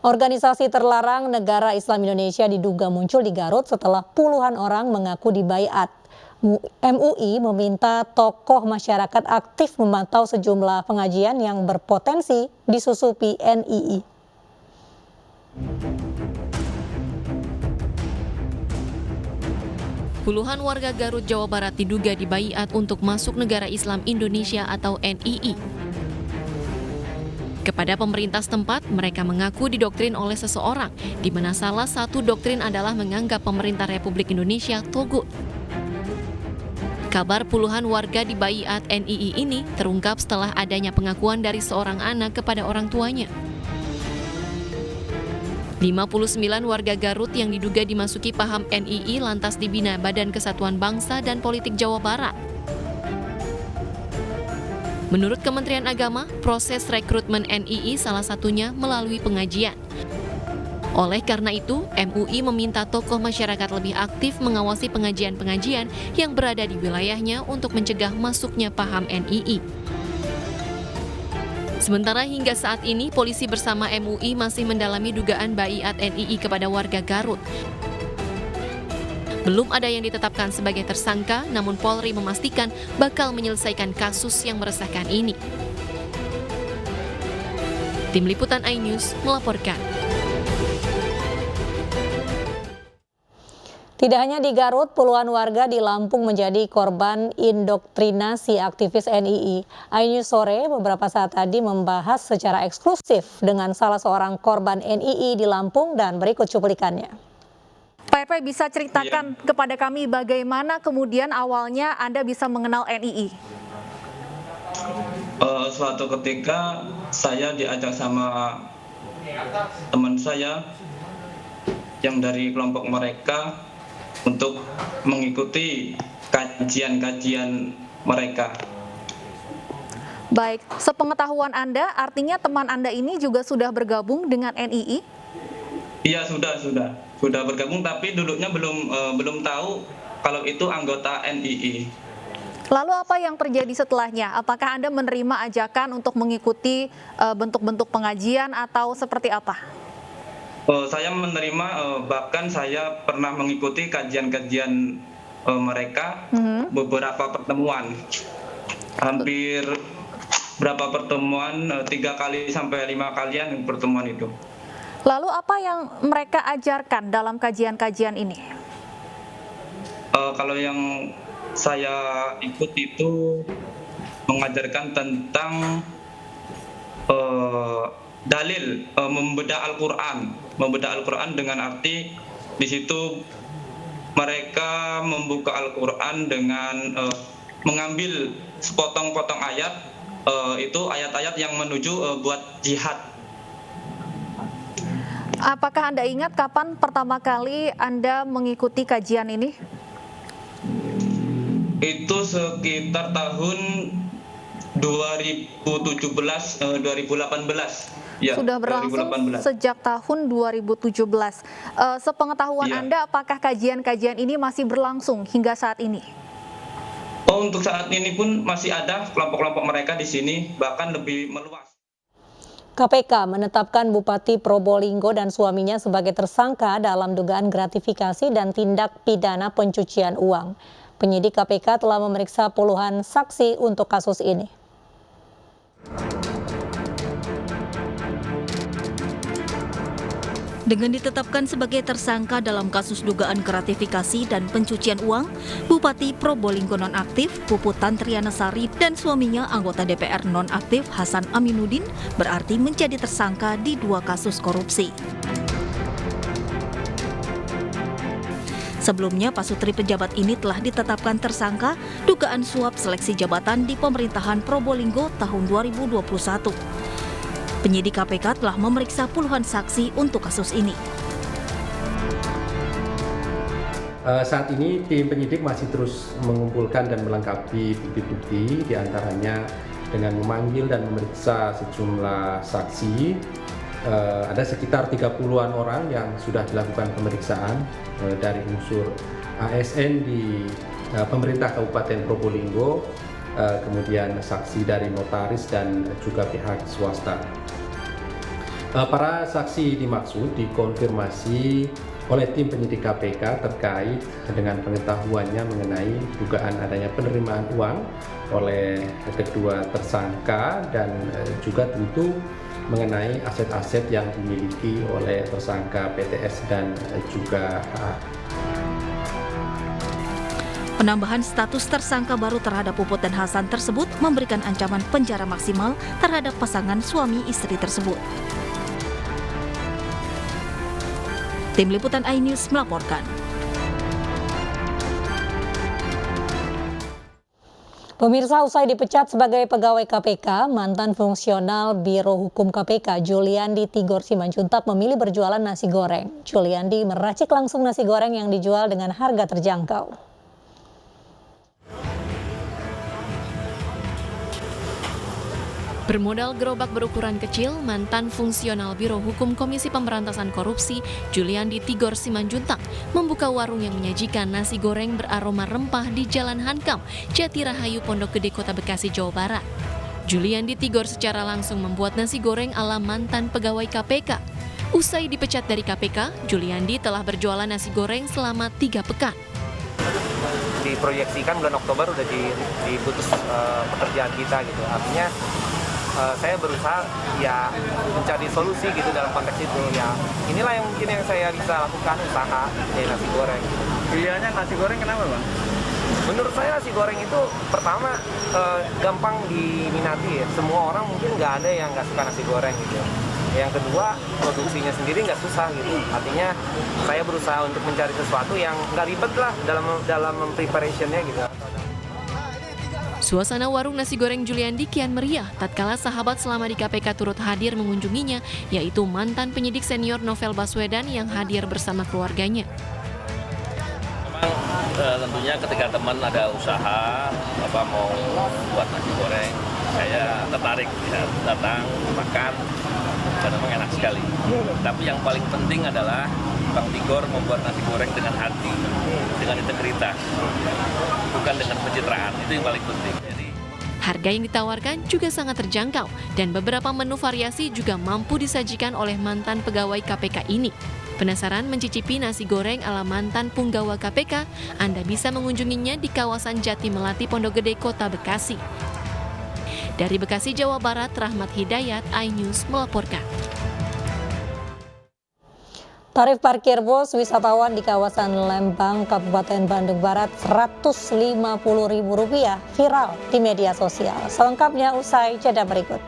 Organisasi terlarang negara Islam Indonesia diduga muncul di Garut setelah puluhan orang mengaku dibaiat. MUI meminta tokoh masyarakat aktif memantau sejumlah pengajian yang berpotensi disusupi NII. Puluhan warga Garut, Jawa Barat diduga dibaiat untuk masuk negara Islam Indonesia atau NII. Kepada pemerintah setempat, mereka mengaku didoktrin oleh seseorang, di mana salah satu doktrin adalah menganggap pemerintah Republik Indonesia togut. Kabar puluhan warga dibaiat NII ini terungkap setelah adanya pengakuan dari seorang anak kepada orang tuanya. 59 warga Garut yang diduga dimasuki paham NII lantas dibina Badan Kesatuan Bangsa dan Politik Jawa Barat. Menurut Kementerian Agama, proses rekrutmen NII salah satunya melalui pengajian. Oleh karena itu, MUI meminta tokoh masyarakat lebih aktif mengawasi pengajian-pengajian yang berada di wilayahnya untuk mencegah masuknya paham NII. Sementara hingga saat ini, polisi bersama MUI masih mendalami dugaan baiat NII kepada warga Garut. Belum ada yang ditetapkan sebagai tersangka, namun Polri memastikan bakal menyelesaikan kasus yang meresahkan ini. Tim Liputan iNews melaporkan. Tidak hanya di Garut, puluhan warga di Lampung menjadi korban indoktrinasi aktivis NII. iNews Sore beberapa saat tadi membahas secara eksklusif dengan salah seorang korban NII di Lampung dan berikut cuplikannya. Pak RP, bisa ceritakan kepada kami bagaimana kemudian awalnya Anda bisa mengenal NII? Suatu ketika saya diajak sama teman saya yang dari kelompok mereka untuk mengikuti kajian-kajian mereka. Baik, sepengetahuan Anda, artinya teman Anda ini juga sudah bergabung dengan NII? Iya, sudah bergabung, tapi duduknya belum tahu kalau itu anggota NII. Lalu apa yang terjadi setelahnya? Apakah Anda menerima ajakan untuk mengikuti bentuk-bentuk pengajian atau seperti apa? Saya menerima, bahkan saya pernah mengikuti kajian-kajian mereka, beberapa pertemuan. Hampir berapa pertemuan, 3 kali sampai 5 kalian pertemuan itu. Lalu apa yang mereka ajarkan dalam kajian-kajian ini? Kalau yang saya ikut itu mengajarkan tentang dalil, membedah Al-Quran dengan arti di situ mereka membuka Al-Quran dengan mengambil sepotong-potong ayat, itu ayat-ayat yang menuju buat jihad. Apakah Anda ingat kapan pertama kali Anda mengikuti kajian ini? Itu sekitar tahun 2018. Ya, sudah berlangsung 2018. Sejak tahun 2017. Sepengetahuan Anda, apakah kajian-kajian ini masih berlangsung hingga saat ini? Untuk saat ini pun masih ada kelompok-kelompok mereka di sini, bahkan lebih meluas. KPK menetapkan Bupati Probolinggo dan suaminya sebagai tersangka dalam dugaan gratifikasi dan tindak pidana pencucian uang. Penyidik KPK telah memeriksa puluhan saksi untuk kasus ini. Dengan ditetapkan sebagai tersangka dalam kasus dugaan gratifikasi dan pencucian uang, Bupati Probolinggo nonaktif Puput Tantriana Sari dan suaminya anggota DPR nonaktif Hasan Aminuddin berarti menjadi tersangka di 2 kasus korupsi. Sebelumnya, pasutri pejabat ini telah ditetapkan tersangka dugaan suap seleksi jabatan di pemerintahan Probolinggo tahun 2021. Penyidik KPK telah memeriksa puluhan saksi untuk kasus ini. Saat ini tim penyidik masih terus mengumpulkan dan melengkapi bukti-bukti, diantaranya dengan memanggil dan memeriksa sejumlah saksi. Ada sekitar 30-an orang yang sudah dilakukan pemeriksaan dari unsur ASN di pemerintah Kabupaten Probolinggo, kemudian saksi dari notaris dan juga pihak swasta. Para saksi dimaksud dikonfirmasi oleh tim penyidik KPK terkait dengan pengetahuannya mengenai dugaan adanya penerimaan uang oleh kedua tersangka dan juga tentu mengenai aset-aset yang dimiliki oleh tersangka PTS dan juga AA. Penambahan status tersangka baru terhadap Puput dan Hasan tersebut memberikan ancaman penjara maksimal terhadap pasangan suami istri tersebut. Tim Liputan iNews melaporkan. Pemirsa, usai dipecat sebagai pegawai KPK, mantan fungsional Biro Hukum KPK Juliandi Tigor Simanjuntak memilih berjualan nasi goreng. Juliandi meracik langsung nasi goreng yang dijual dengan harga terjangkau. Bermodal gerobak berukuran kecil, mantan fungsional Biro Hukum Komisi Pemberantasan Korupsi Juliandi Tigor Simanjuntak membuka warung yang menyajikan nasi goreng beraroma rempah di Jalan Hankam, Jatirahayu, Pondok Gede, Kota Bekasi, Jawa Barat. Juliandi Tigor secara langsung membuat nasi goreng ala mantan pegawai KPK. Usai dipecat dari KPK, Juliandi telah berjualan nasi goreng selama 3 pekan. Diproyeksikan bulan Oktober udah diputus pekerjaan kita gitu. Artinya saya berusaha ya mencari solusi gitu dalam konteks itu ya. Inilah yang mungkin yang saya bisa lakukan, usaha dari nasi goreng. Pilihannya nasi goreng kenapa, Bang? Menurut saya nasi goreng itu pertama gampang diminati ya. Semua orang mungkin nggak ada yang nggak suka nasi goreng gitu. Yang kedua, produksinya sendiri nggak susah gitu. Artinya saya berusaha untuk mencari sesuatu yang nggak ribet lah dalam preparationnya gitu. Suasana warung nasi goreng Juliandi kian meriah tatkala sahabat selama di KPK turut hadir mengunjunginya, yaitu mantan penyidik senior Novel Baswedan yang hadir bersama keluarganya. Memang tentunya ketika teman ada usaha mau buat nasi goreng, saya tertarik ya, datang makan dan memang enak sekali. Tapi yang paling penting adalah Bang Tigor membuat nasi goreng dengan hati, dengan integritas, bukan dengan pencitraan. Itu yang paling penting. Harga yang ditawarkan juga sangat terjangkau dan beberapa menu variasi juga mampu disajikan oleh mantan pegawai KPK ini. Penasaran mencicipi nasi goreng ala mantan punggawa KPK? Anda bisa mengunjunginya di kawasan Jati Melati, Pondok Gede, Kota Bekasi. Dari Bekasi, Jawa Barat, Rahmat Hidayat, iNews melaporkan. Tarif parkir bus wisatawan di kawasan Lembang, Kabupaten Bandung Barat Rp150.000 viral di media sosial. Selengkapnya usai jeda berikut.